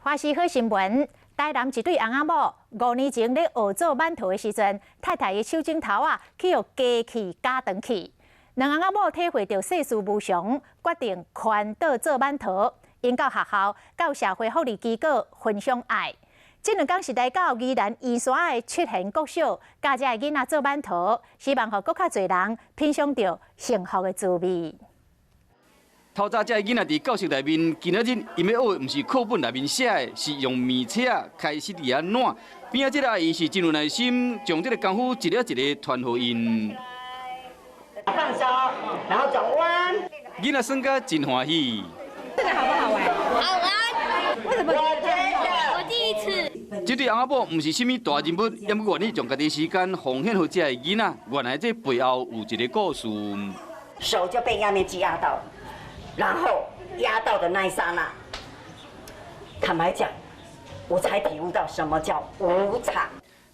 花是好新闻，台南一对翁仔某5年前咧学做馒头的时阵，太太的手指头去互加去加长去。两翁仔某体会到世事无常，决定环岛做馒头，因到学校、到社会福利机构分享爱。这2天是来到宜兰宜山的出现国小，教这个囡仔做馒头，希望互更较侪人品尝到幸福的滋味。 透早，这个囡仔伫教室内面，今仔日因要学的，毋是课本内面写的，是用米册开始伫遐烂。边仔这个阿姨是真有耐心，将这个功夫一个一个传互因。放手，然后转弯。囡仔算甲真欢喜。这个好不好玩？好玩。为什么？我第一次。这对翁仔某毋是啥物大人物，也不愿意将家己时间奉献予这个囡仔。原来这背后有一个故事。手就被压面机压到。 然后压到的那一刹那，坦白讲，我才体悟到什么叫无常。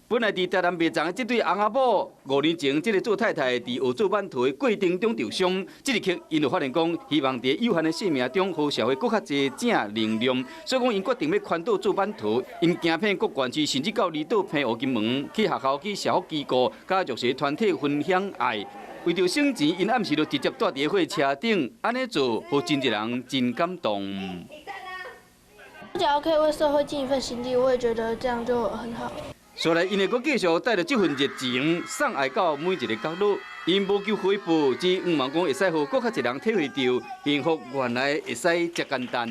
本来伫台南卖粽的这对翁仔某，5年前这个做太太伫学做馒头的过程中受伤，这一刻因就发现讲，希望伫有限的生命中，互社会更较侪正能量，所以讲因决定要环岛做馒头，因行遍各县市，甚至到离岛澎湖、金门，去学校、去社福机构、甲弱势团体分享爱。 为着省钱，因暗时就直接住伫火车顶，安尼做，互真侪人真感动。只要可以为社会尽一份心力，我也觉得这样就很好。所来，因会阁继续带着这份热情，送爱到每一个角落。因无求回报，只希望讲会使互更较侪人体会到幸福，原来会使这简单。